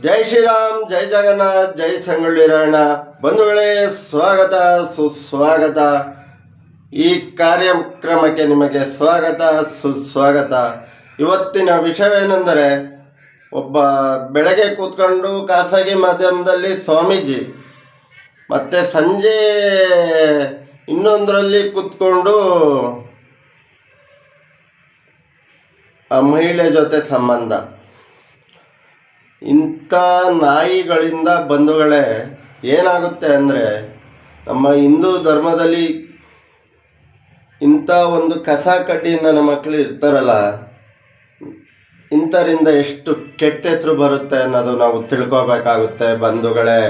ಜೈ ಶ್ರೀರಾಮ್, ಜೈ ಜಗನ್ನಾಥ್, ಜೈ ಸಂಗೊಳ್ಳಿ ರಾಯಣ್ಣ. ಬಂಧುಗಳೇ, ಸ್ವಾಗತ ಸುಸ್ವಾಗತ. ಈ ಕಾರ್ಯಕ್ರಮಕ್ಕೆ ನಿಮಗೆ ಸ್ವಾಗತ ಸುಸ್ವಾಗತ. ಇವತ್ತಿನ ವಿಷಯವೇನೆಂದರೆ, ಒಬ್ಬ ಬೆಳಗ್ಗೆ ಕೂತ್ಕೊಂಡು ಖಾಸಗಿ ಮಾಧ್ಯಮದಲ್ಲಿ ಸ್ವಾಮೀಜಿ, ಮತ್ತು ಸಂಜೆ ಇನ್ನೊಂದರಲ್ಲಿ ಕೂತ್ಕೊಂಡು ಆ ಮಹಿಳೆ ಜೊತೆ ಸಂಬಂಧ. ಇಂಥ ನಾಯಿಗಳಿಂದ ಬಂಧುಗಳೇ ಏನಾಗುತ್ತೆ ಅಂದರೆ, ನಮ್ಮ ಹಿಂದೂ ಧರ್ಮದಲ್ಲಿ ಇಂಥ ಒಂದು ಕಸ ಕಡ್ಡಿಯಿಂದ ನಮ್ಮ ಮಕ್ಕಳು ಇರ್ತಾರಲ್ಲ, ಇಂಥರಿಂದ ಎಷ್ಟು ಕೆಟ್ಟ ಹೆಸರು ಬರುತ್ತೆ ಅನ್ನೋದು ನಾವು ತಿಳ್ಕೋಬೇಕಾಗುತ್ತೆ ಬಂಧುಗಳೇ.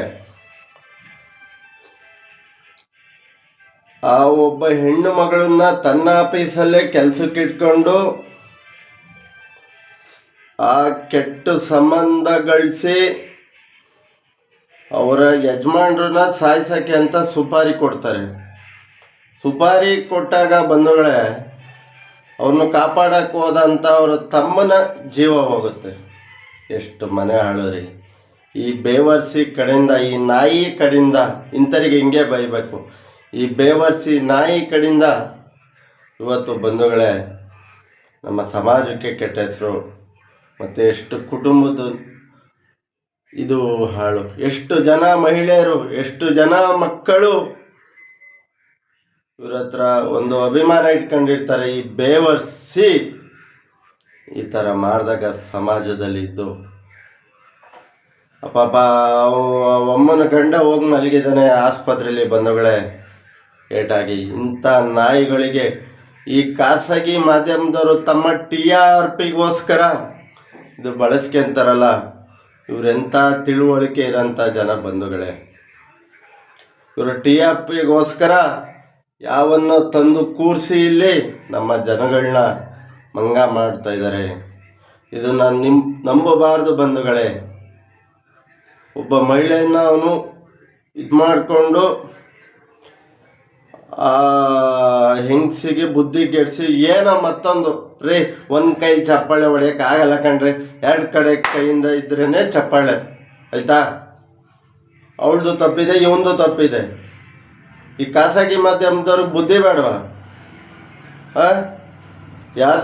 ಆ ಒಬ್ಬ ಹೆಣ್ಣು ಮಗಳನ್ನ ತನ್ನ ಆಫೀಸಲ್ಲೇ ಕೆಲಸಕ್ಕೆ ಇಟ್ಕೊಂಡು ಆ ಕೆಟ್ಟ ಸಂಬಂಧ ಗಳಿಸಿ ಅವರ ಯಜಮಾನ್ರನ್ನ ಸಾಯಿಸೋಕ್ಕೆ ಅಂತ ಸುಪಾರಿ ಕೊಡ್ತಾರೆ. ಸುಪಾರಿ ಕೊಟ್ಟಾಗ ಬಂಧುಗಳೇ, ಅವ್ರನ್ನ ಕಾಪಾಡಕ್ಕೆ ಹೋದಂಥ ಅವರ ತಮ್ಮನ ಜೀವ ಹೋಗುತ್ತೆ. ಎಷ್ಟು ಮನೆ ಹಾಳೋರಿ. ಈ ಬೇವರ್ಸಿ ಕಡೆಯಿಂದ, ಈ ನಾಯಿ ಕಡೆಯಿಂದ ಇಂಥರಿಗೆ ಹಿಂಗೆ ಬೈಬೇಕು. ಈ ಬೇವರ್ಸಿ ನಾಯಿ ಕಡೆಯಿಂದ ಇವತ್ತು ಬಂಧುಗಳೇ ನಮ್ಮ ಸಮಾಜಕ್ಕೆ ಕೆಟ್ಟ ಹೆಸರು, ಮತ್ತು ಎಷ್ಟು ಕುಟುಂಬದ ಇದು ಹಾಳು. ಎಷ್ಟು ಜನ ಮಹಿಳೆಯರು, ಎಷ್ಟು ಜನ ಮಕ್ಕಳು ಇವ್ರ ಹತ್ರ ಒಂದು ಅಭಿಮಾನ ಇಟ್ಕೊಂಡಿರ್ತಾರೆ. ಈ ಬೇವರ್ಸಿ ಈ ಥರ ಮಾಡಿದಾಗ ಸಮಾಜದಲ್ಲಿ ಇದ್ದು ಪಾಪ ಅಮ್ಮನ ಗಂಡ ಹೋಗಿ ಮಲಗಿದ್ದಾನೆ ಆಸ್ಪತ್ರೆಯಲ್ಲಿ ಬಂಧುಗಳೇ ಏಟಾಗಿ. ಇಂಥ ನಾಯಿಗಳಿಗೆ ಈ ಖಾಸಗಿ ಮಾಧ್ಯಮದವರು ತಮ್ಮ TRPಗೋಸ್ಕರ ಇದು ಬಳಸ್ಕೊಂತಾರಲ್ಲ, ಇವರೆಂಥ ತಿಳುವಳಿಕೆ ಇರೋಂಥ ಜನ ಬಂಧುಗಳೇ. ಇವರು TRPಗೋಸ್ಕರ ಯಾವನ್ನೋ ತಂದು ಕೂರಿಸಿ ಇಲ್ಲಿ ನಮ್ಮ ಜನಗಳನ್ನ ಮಂಗ ಮಾಡ್ತಾಯಿದ್ದಾರೆ. ಇದನ್ನು ನಂಬಬಾರ್ದು ಬಂಧುಗಳೇ. ಒಬ್ಬ ಮಹಿಳೆಯನ್ನು ಅವನು ಇದು ಮಾಡಿಕೊಂಡು ಆ ಹೆಂಗಸಿಗೆ ಬುದ್ಧಿ ಕೆಡಿಸಿ ಏನೋ ಮತ್ತೊಂದು ರೀ, ಒಂದು ಕೈ ಚಪ್ಪಾಳೆ ಹೊಡೆಯೋಕೆ ಆಗಲ್ಲ ಕಣ್ರಿ, ಎರಡು ಕಡೆ ಕೈಯಿಂದ ಇದ್ರೇ ಚಪ್ಪಾಳೆ ಆಯಿತಾ. ಅವಳದು ತಪ್ಪಿದೆ, ಇವಂದು ತಪ್ಪಿದೆ. ಈ ಖಾಸಗಿ ಮಾಧ್ಯಮದವ್ರಿಗೆ ಬುದ್ಧಿ ಬೇಡವಾ? ಯಾರ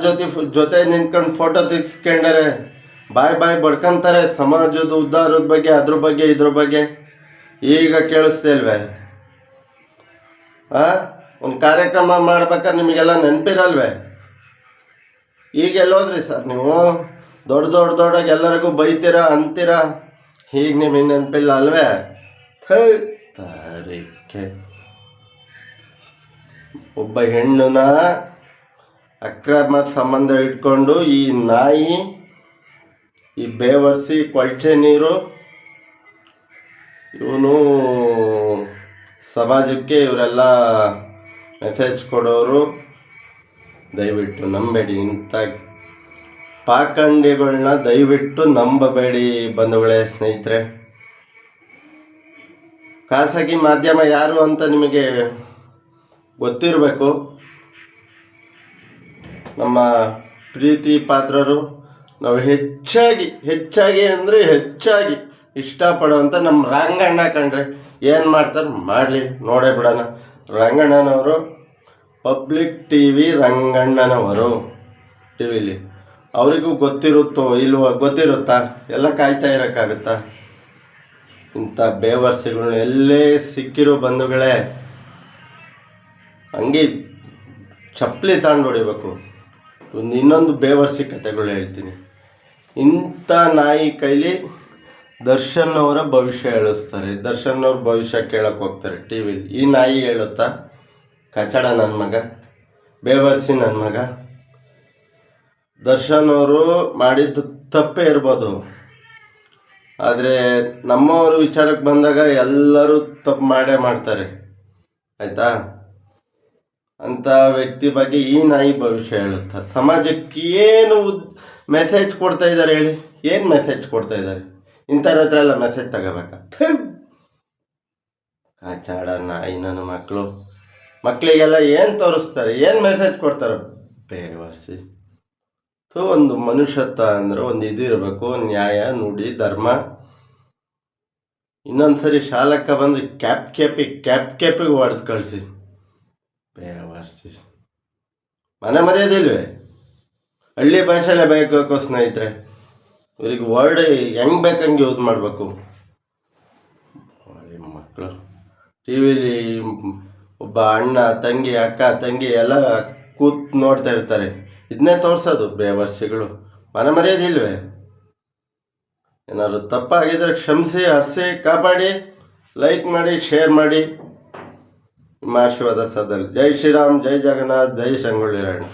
ಜೊತೆ ನಿಂತ್ಕೊಂಡು ಫೋಟೋ ತೆಗಿಸ್ಕೊಂಡರೆ ಬಾಯ್ ಬಡ್ಕೊಂತಾರೆ ಸಮಾಜದ ಉದ್ಧಾರದ ಬಗ್ಗೆ, ಅದ್ರ ಬಗ್ಗೆ ಇದ್ರ ಬಗ್ಗೆ. ಈಗ ಕೇಳಿಸ್ತೇಲ್ವೇ? ಒಂದು ಕಾರ್ಯಕ್ರಮ ಮಾಡ್ಬೇಕಾದ್ರೆ ನಿಮಗೆಲ್ಲ ನೆನಪಿರಲ್ವೇ? ಈಗ ಎಲ್ಲೋದ್ರಿ ಸರ್ ನೀವು? ದೊಡ್ಡಾಗಿ ಎಲ್ಲರಿಗೂ ಬೈತೀರಾ ಅಂತೀರಾ, ಈಗ ನಿಮಗೆ ನೆನಪಿಲ್ಲ ಅಲ್ವೇ? ತಾರೀಕೆ ಒಬ್ಬ ಹೆಣ್ಣನ್ನ ಅಕ್ರಮ ಸಂಬಂಧ ಇಟ್ಕೊಂಡು ಈ ನಾಯಿ, ಈ ಬೇವರ್ಸಿ ಕೊಳಚೆ ನೀರು, ಇವನು ಸಮಾಜಕ್ಕೆ ಇವರೆಲ್ಲ ಮೆಸೇಜ್ ಕೊಡೋರು. ದಯವಿಟ್ಟು ನಂಬೇಡಿ, ಇಂಥ ಪಾಖಂಡಿಗಳನ್ನ ದಯವಿಟ್ಟು ನಂಬಬೇಡಿ ಬಂಧುಗಳೇ, ಸ್ನೇಹಿತರೆ. ಖಾಸಗಿ ಮಾಧ್ಯಮ ಯಾರು ಅಂತ ನಿಮಗೆ ಗೊತ್ತಿರಬೇಕು. ನಮ್ಮ ಪ್ರೀತಿ ಪಾತ್ರರು, ನಾವು ಹೆಚ್ಚಾಗಿ ಅಂದರೆ ಹೆಚ್ಚಾಗಿ ಇಷ್ಟಪಡುವಂಥ ನಮ್ಮ ರಂಗಣ್ಣ ಕಂಡ್ರೆ ಏನು ಮಾಡ್ತಾರೆ ಮಾಡಲಿ, ನೋಡೇ ಬಿಡೋಣ. ರಂಗಣ್ಣನವರು ಪಬ್ಲಿಕ್ TV ರಂಗಣ್ಣನವರು TVಲಿ ಅವರಿಗೂ ಗೊತ್ತಿರುತ್ತೋ ಇಲ್ವೋ, ಗೊತ್ತಿರುತ್ತಾ? ಎಲ್ಲ ಕಾಯ್ತಾ ಇರೋಕ್ಕಾಗುತ್ತಾ? ಇಂಥ ಬೇವರ್ಸಿಗಳನ್ನ ಎಲ್ಲೇ ಸಿಕ್ಕಿರೋ ಬಂಧುಗಳೇ ಹಂಗೆ ಚಪ್ಪಲಿ ತಗೊಂಡು ಹೊಡಿಬೇಕು. ಇನ್ನೊಂದು ಬೇವರ್ಸಿ ಕಥೆಗಳು ಹೇಳ್ತೀನಿ. ಇಂಥ ನಾಯಿ ಕೈಲಿ ದರ್ಶನ್ ಅವರ ಭವಿಷ್ಯ ಹೇಳಿಸ್ತಾರೆ. ದರ್ಶನ್ ಅವ್ರ ಭವಿಷ್ಯ ಕೇಳಕ್ಕೆ ಹೋಗ್ತಾರೆ TVಲಿ. ಈ ನಾಯಿ ಹೇಳುತ್ತಾ? ಕಚಡ ನನ್ನ ಮಗ, ಬೇವರ್ಸಿ ನನ್ನ ಮಗ. ದರ್ಶನ್ ಅವರು ಮಾಡಿದ್ದು ತಪ್ಪೇ ಇರ್ಬೋದು, ಆದರೆ ನಮ್ಮವರು ವಿಚಾರಕ್ಕೆ ಬಂದಾಗ ಎಲ್ಲರೂ ತಪ್ಪು ಮಾಡೇ ಮಾಡ್ತಾರೆ ಆಯಿತಾ. ಅಂಥ ವ್ಯಕ್ತಿ ಬಗ್ಗೆ ಈ ನಾಯಿ ಭವಿಷ್ಯ ಹೇಳುತ್ತಾ? ಸಮಾಜಕ್ಕೆ ಏನು ಮೆಸೇಜ್ ಕೊಡ್ತಾ ಇದ್ದಾರೆ ಹೇಳಿ? ಏನು ಮೆಸೇಜ್ ಕೊಡ್ತಾ ಇದ್ದಾರೆ? ಇಂಥವ್ರ ಹತ್ರ ಎಲ್ಲ ಮೆಸೇಜ್ ತಗೋಬೇಕಾ? ಕಾಚಾಡ ನಾಯಿ ನನ್ನ ಮಕ್ಕಳಿಗೆಲ್ಲ ಏನು ತೋರಿಸ್ತಾರೆ, ಏನು ಮೆಸೇಜ್ ಕೊಡ್ತಾರೆ? ಬೇವರ್ಸಿ. ಸೊ ಒಂದು ಮನುಷ್ಯತ್ವ ಅಂದರೆ ಒಂದು ಇದು ಇರಬೇಕು, ನ್ಯಾಯ, ನುಡಿ, ಧರ್ಮ, ಇನ್ನೊಂದು ಸರಿ ಶಾಲಕ್ಕ ಬಂದು ಕ್ಯಾಪಿಗೆ ಹೊಡೆದು ಕಳಿಸಿ. ಬೇವರ್ಸಿ ಮನೆ ಮರ್ಯಾದಿಲ್ವೇ? ಹಳ್ಳಿ ಭಾಷೆಯಲ್ಲೇ ಬೇಕು ಸ್ನೇಹಿತರೆ. ಇವ್ರಿಗೆ ವರ್ಡ್ ಹೆಂಗೆ ಬೇಕಂಗೆ ಯೂಸ್ ಮಾಡಬೇಕು. ಮಕ್ಕಳು ಟಿ ವಿಲಿ ಒಬ್ಬ ಅಣ್ಣ ತಂಗಿ ಅಕ್ಕ ತಂಗಿ ಎಲ್ಲ ಕೂತ್ ನೋಡ್ತಾ ಇರ್ತಾರೆ, ಇದನ್ನೇ ತೋರಿಸೋದು ಬೇವರ್ಸಿಗಳು. ಮನೆ ಮರ್ಯಾದಿಲ್ವೇ? ಏನಾದ್ರು ತಪ್ಪಾಗಿದ್ರೆ ಕ್ಷಮಿಸಿ, ಹರಿಸಿ, ಕಾಪಾಡಿ. ಲೈಕ್ ಮಾಡಿ, ಶೇರ್ ಮಾಡಿ. ನಿಮ್ಮ ಆಶೀರ್ವಾದ ಸದಲ್. ಜೈ ಶ್ರೀರಾಮ್, ಜೈ ಜಗನ್ನಾಥ್, ಜೈ ಸಂಗೊಳ್ಳಿ ರಾಯಣ್ಣ.